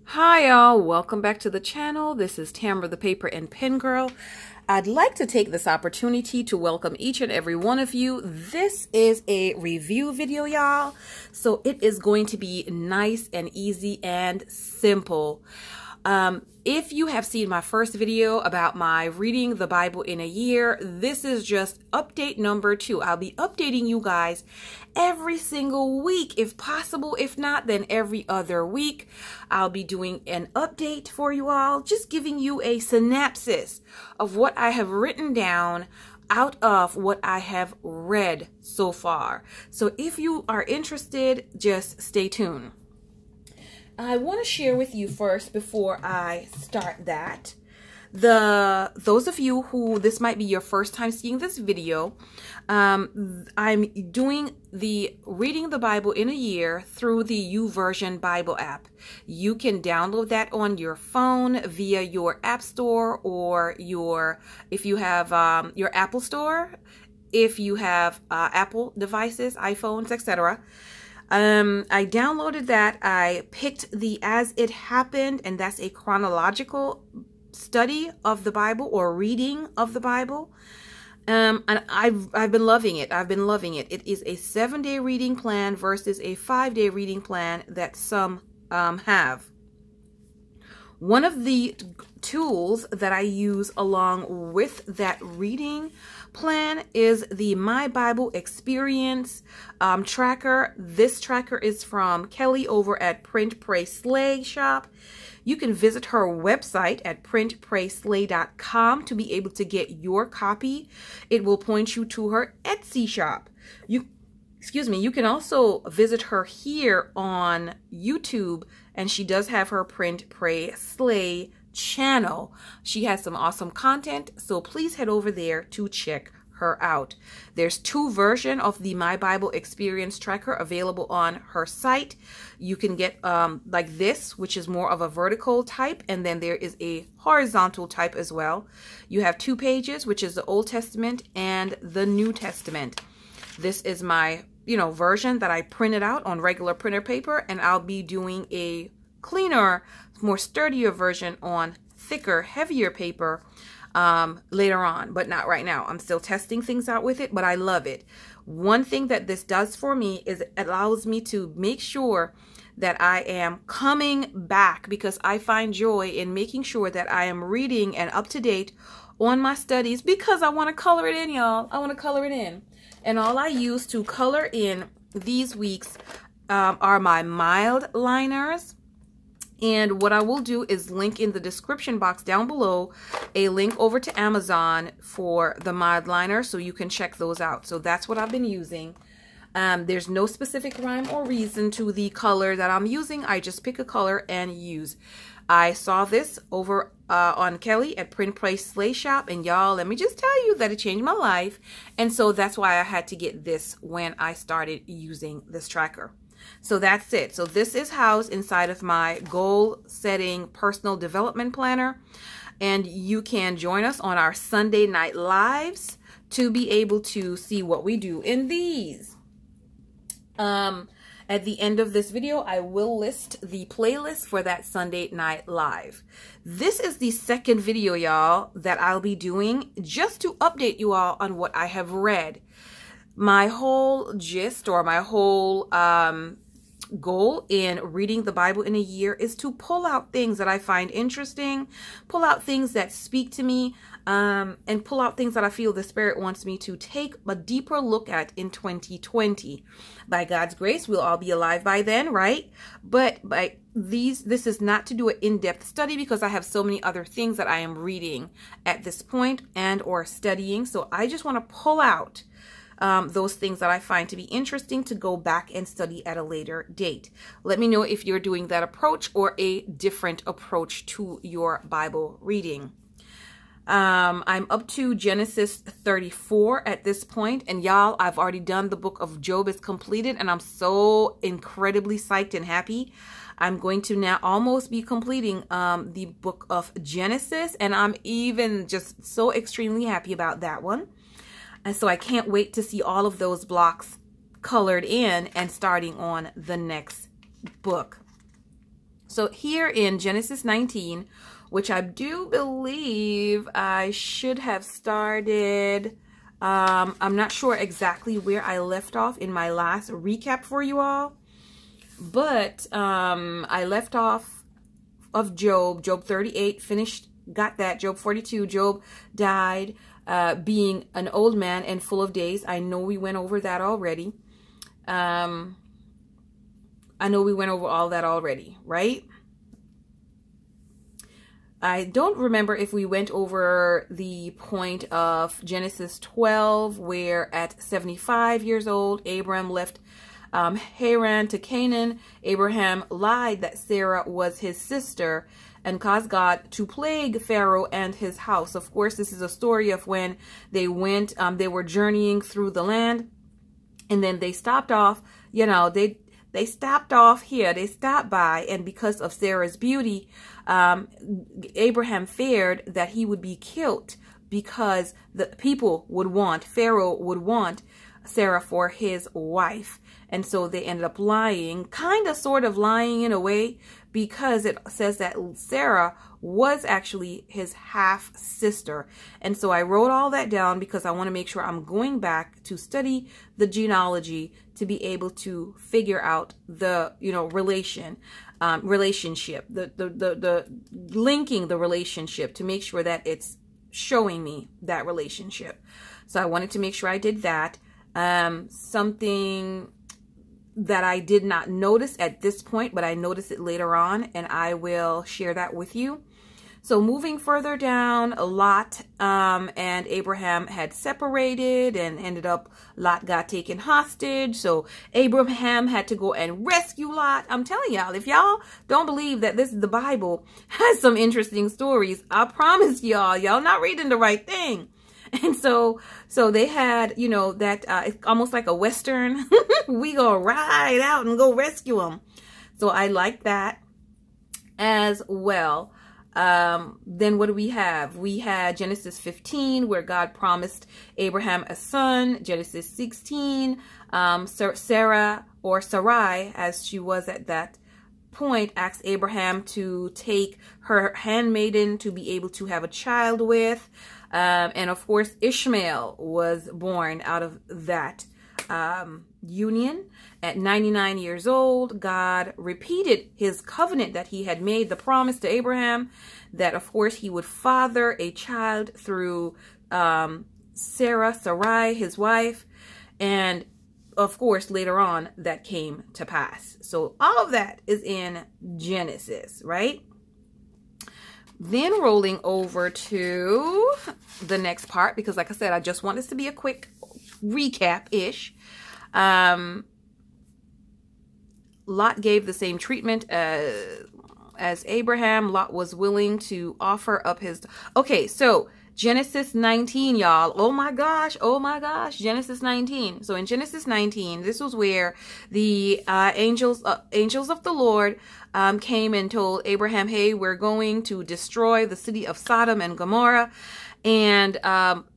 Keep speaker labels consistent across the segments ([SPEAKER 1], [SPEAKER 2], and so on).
[SPEAKER 1] Hi y'all, welcome back to the channel. This is Tamara the Paper and Pen Girl. I'd like to take this opportunity to welcome each and every one of you. This is a review video, y'all. So it is going to be nice and easy and simple. If you have seen my first video about my reading the Bible in a year, this is just update number 2. I'll be updating you guys every single week if possible. If not, then every other week. I'll be doing an update for you all, just giving you a synopsis of what I have written down out of what I have read so far. So if you are interested, just stay tuned. I want to share with you first before I start that. Those of you who this might be your first time seeing this video, I'm doing the Reading the Bible in a Year through the YouVersion Bible app. You can download that on your phone via your app store or if you have your Apple store, if you have Apple devices, iPhones, etc. I downloaded that. I picked the As It Happened, and that's a chronological study of the Bible or reading of the Bible. And I've been loving it. I've been loving it. It is a 7-day reading plan versus a 5-day reading plan that some have. One of the tools that I use along with that reading plan is the My Bible Experience tracker. This tracker is from Kelly over at Print Pray Slay Shop. You can visit her website at printprayslay.com to be able to get your copy. It will point you to her Etsy shop. You can also visit her here on YouTube, and she does have her Print Pray Slay channel. She has some awesome content, so please head over there to check her out. There's 2 versions of the My Bible Experience tracker available on her site. You can get like this, which is more of a vertical type, and then there is a horizontal type as well. You have 2 pages, which is the Old Testament and the New Testament. This is my version that I printed out on regular printer paper, and I'll be doing a cleaner, more sturdier version on thicker, heavier paper later on, but not right now. I'm still testing things out with it, but I love it. One thing that this does for me is it allows me to make sure that I am coming back, because I find joy in making sure that I am reading and up to date on my studies, because I want to color it in, y'all. I want to color it in. And all I use to color in these weeks are my mild liners. And what I will do is link in the description box down below a link over to Amazon for the mild liner, so you can check those out. So that's what I've been using. There's no specific rhyme or reason to the color that I'm using. I just pick a color and use. I saw this over on Kelly at Print Pray Slay Shop, and y'all, let me just tell you that it changed my life. And so that's why I had to get this when I started using this tracker. So that's it. So this is housed inside of my goal setting personal development planner, and you can join us on our Sunday night lives to be able to see what we do in these. At the end of this video, I will list the playlist for that Sunday night live. This is the second video, y'all, that I'll be doing just to update you all on what I have read. My whole gist, or my whole goal in reading the Bible in a year, is to pull out things that I find interesting, pull out things that speak to me, and pull out things that I feel the Spirit wants me to take a deeper look at in 2020. By God's grace, we'll all be alive by then, right? But this is not to do an in-depth study, because I have so many other things that I am reading at this point and or studying. So I just want to pull out those things that I find to be interesting to go back and study at a later date. Let me know if you're doing that approach or a different approach to your Bible reading. I'm up to Genesis 34 at this point, and y'all, I've already done the book of Job. Is completed, and I'm so incredibly psyched and happy. I'm going to now almost be completing the book of Genesis, and I'm even just so extremely happy about that one. And so I can't wait to see all of those blocks colored in and starting on the next book. So here in Genesis 19, which I do believe I should have started, I'm not sure exactly where I left off in my last recap for you all, but I left off of Job 38, finished, got that. Job 42, Job died being an old man and full of days. I know we went over that already. I know we went over all that already, right? I don't remember if we went over the point of Genesis 12, where at 75 years old, Abram left Haran to Canaan. Abraham lied that Sarah was his sister and caused God to plague Pharaoh and his house. Of course, this is a story of when they went, they were journeying through the land, and then they stopped off, you know, they stopped off here, they stopped by, and because of Sarah's beauty, Abraham feared that he would be killed because the people would want, Pharaoh would want Sarah for his wife. And so they ended up lying, kind of sort of lying in a way, because it says that Sarah was actually his half sister. And so I wrote all that down because I want to make sure I'm going back to study the genealogy to be able to figure out the, you know, relationship, the linking the relationship to make sure that it's showing me that relationship. So I wanted to make sure I did that. Something that I did not notice at this point, but I noticed it later on, and I will share that with you. So moving further down, Lot and Abraham had separated, and ended up, Lot got taken hostage. So Abraham had to go and rescue Lot. I'm telling y'all, if y'all don't believe that this is the Bible, has some interesting stories, I promise y'all not reading the right thing. And so they had, you know, that it's almost like a Western. We go ride out and go rescue them. So I like that as well. Then what do we have? We had Genesis 15, where God promised Abraham a son. Genesis 16, Sarah, or Sarai, as she was at that point, asked Abraham to take her handmaiden to be able to have a child with. And of course, Ishmael was born out of that union. At 99 years old, God repeated his covenant that he had made, the promise to Abraham, that of course he would father a child through Sarai, his wife. And of course, later on, that came to pass. So all of that is in Genesis, right? Then rolling over to the next part, because like I said, I just want this to be a quick recap-ish. Lot gave the same treatment as Abraham. Lot was willing to offer up his... Okay, so Genesis 19, y'all. Oh my gosh. Genesis 19. So in Genesis 19, this was where the angels of the Lord came and told Abraham, hey, we're going to destroy the city of Sodom and Gomorrah. And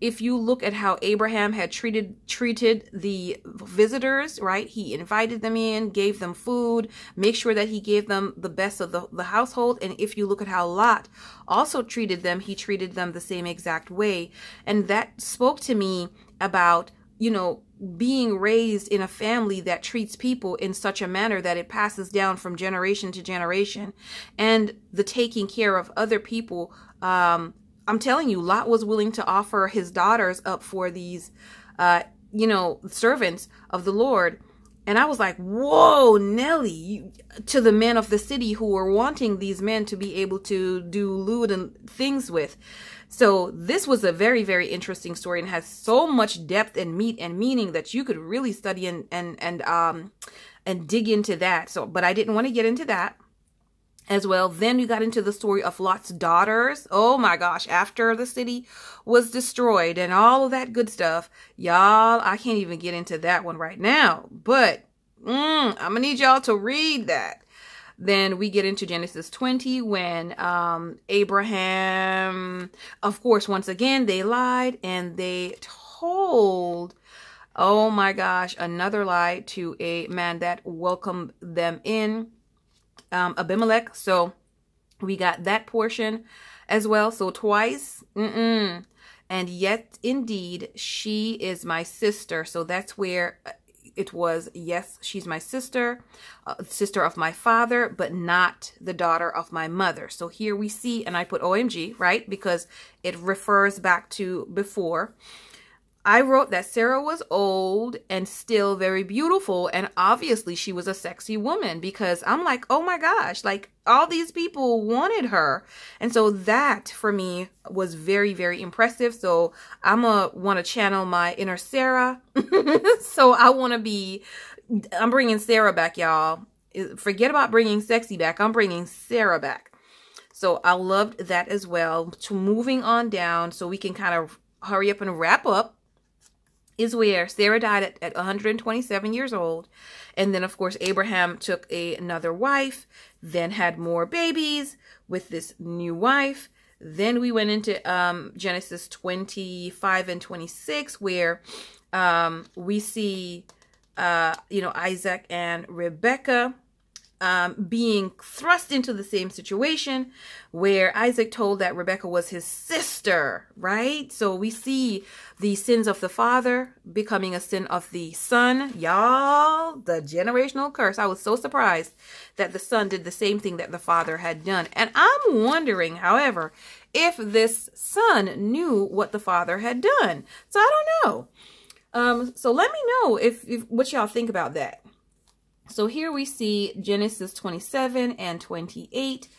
[SPEAKER 1] if you look at how Abraham had treated the visitors, right? He invited them in, gave them food, make sure that he gave them the best of the household. And if you look at how Lot also treated them, he treated them the same exact way. And that spoke to me about, you know, being raised in a family that treats people in such a manner that it passes down from generation to generation, and the taking care of other people. I'm telling you, Lot was willing to offer his daughters up for these, you know, servants of the Lord. And I was like, whoa, Nelly, to the men of the city who were wanting these men to be able to do lewd and things with. So this was a very, very interesting story, and has so much depth and meat and meaning that you could really study and dig into that. So, but I didn't want to get into that as well. Then we got into the story of Lot's daughters. Oh my gosh, after the city was destroyed and all of that good stuff, y'all, I can't even get into that one right now, but I'm gonna need y'all to read that. Then we get into Genesis 20 when Abraham, of course, once again, they lied and they told, oh my gosh, another lie to a man that welcomed them in. Abimelech. So we got that portion as well. So twice. And yet, indeed, she is my sister. So that's where it was, yes, she's my sister, sister of my father, but not the daughter of my mother. So here we see, and I put OMG, right? Because it refers back to before. I wrote that Sarah was old and still very beautiful. And obviously she was a sexy woman, because I'm like, oh my gosh, like all these people wanted her. And so that for me was very, very impressive. So I'm going to want to channel my inner Sarah. So I'm bringing Sarah back, y'all. Forget about bringing sexy back. I'm bringing Sarah back. So I loved that as well. To moving on down so we can kind of hurry up and wrap up, is where Sarah died at 127 years old. And then, of course, Abraham took another wife, then had more babies with this new wife. Then we went into Genesis 25 and 26, where we see, Isaac and Rebekah being thrust into the same situation, where Isaac told that Rebekah was his sister, right? So we see the sins of the father becoming a sin of the son. Y'all, the generational curse. I was so surprised that the son did the same thing that the father had done. And I'm wondering, however, if this son knew what the father had done. So I don't know. So let me know if what y'all think about that. So here we see Genesis 27 and 28.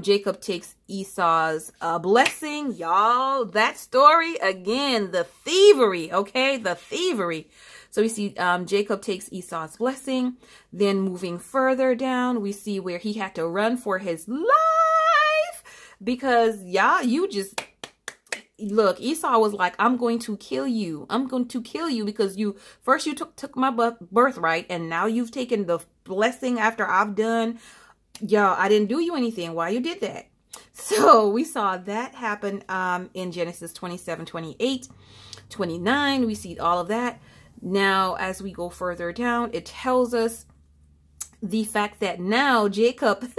[SPEAKER 1] Jacob takes Esau's blessing. Y'all, that story, again, the thievery, okay? The thievery. So we see Jacob takes Esau's blessing. Then moving further down, we see where he had to run for his life. Because, y'all, look, Esau was like, I'm going to kill you. I'm going to kill you because you took my birthright, and now you've taken the blessing after I've done. Y'all, I didn't do you anything. Why you did that? So we saw that happen in Genesis 27, 28, 29. We see all of that. Now, as we go further down, it tells us the fact that now Jacob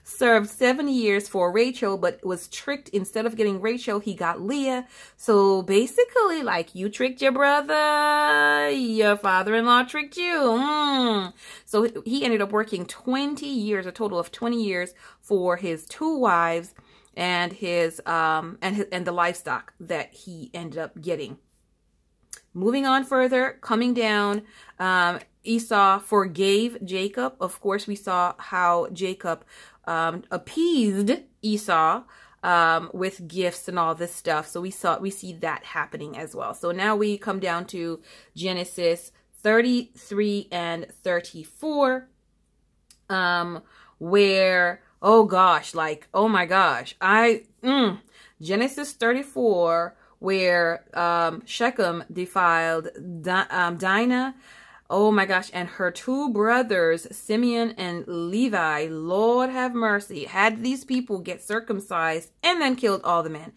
[SPEAKER 1] served 7 years for Rachel, but was tricked. Instead of getting Rachel, he got Leah. So basically, like, you tricked your brother, your father-in-law tricked you. So he ended up working 20 years, a total of 20 years, for his 2 wives and his and the livestock that he ended up getting. Moving on further, coming down, Esau forgave Jacob. Of course, we saw how Jacob appeased Esau with gifts and all this stuff. So we see that happening as well. So now we come down to Genesis 33 and 34, where, oh gosh, like, oh my gosh, Genesis 34, where Shechem defiled Dinah. Oh my gosh. And her 2 brothers, Simeon and Levi, Lord have mercy, had these people get circumcised and then killed all the men.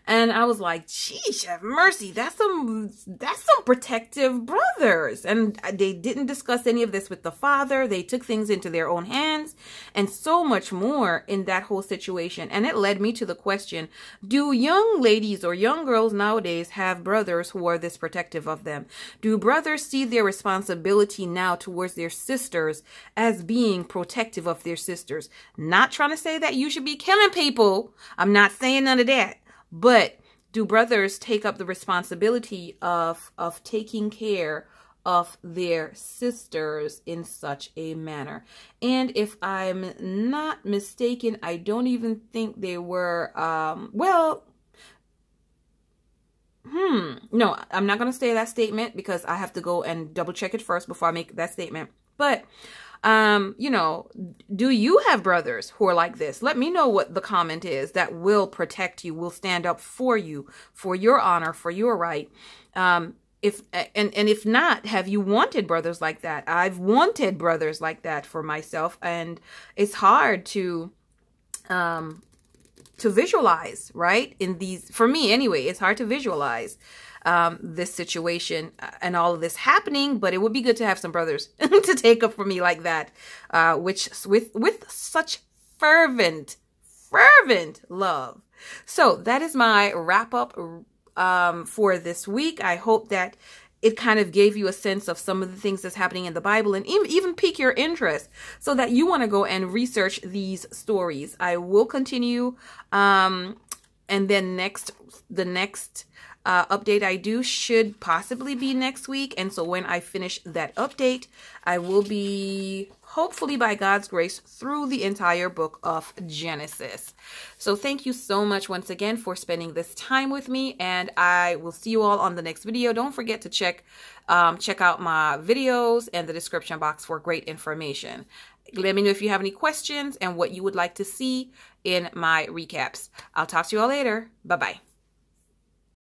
[SPEAKER 1] And I was like, geez, have mercy. That's some protective brothers. And they didn't discuss any of this with the father. They took things into their own hands and so much more in that whole situation. And it led me to the question, do young ladies or young girls nowadays have brothers who are this protective of them? Do brothers see their responsibility now towards their sisters as being protective of their sisters? Not trying to say that you should be killing people. I'm not saying none of that. But do brothers take up the responsibility of taking care of their sisters in such a manner? And if I'm not mistaken, I don't even think they were, no, I'm not going to say that statement because I have to go and double check it first before I make that statement. But do you have brothers who are like this? Let me know what the comment is that will protect you, will stand up for you, for your honor, for your right. If not, have you wanted brothers like that? I've wanted brothers like that for myself, and it's hard to visualize, right? For me anyway, it's hard to visualize. this situation and all of this happening, but it would be good to have some brothers to take up for me like that, which with such fervent love. So that is my wrap up for this week. I hope that it kind of gave you a sense of some of the things that's happening in the Bible, and even pique your interest so that you want to go and research these stories. I will continue. And then the next update I do should possibly be next week. And so when I finish that update, I will be, hopefully by God's grace, through the entire book of Genesis. So thank you so much once again for spending this time with me, and I will see you all on the next video. Don't forget to check out my videos and the description box for great information. Let me know if you have any questions and what you would like to see in my recaps. I'll talk to you all later. Bye-bye.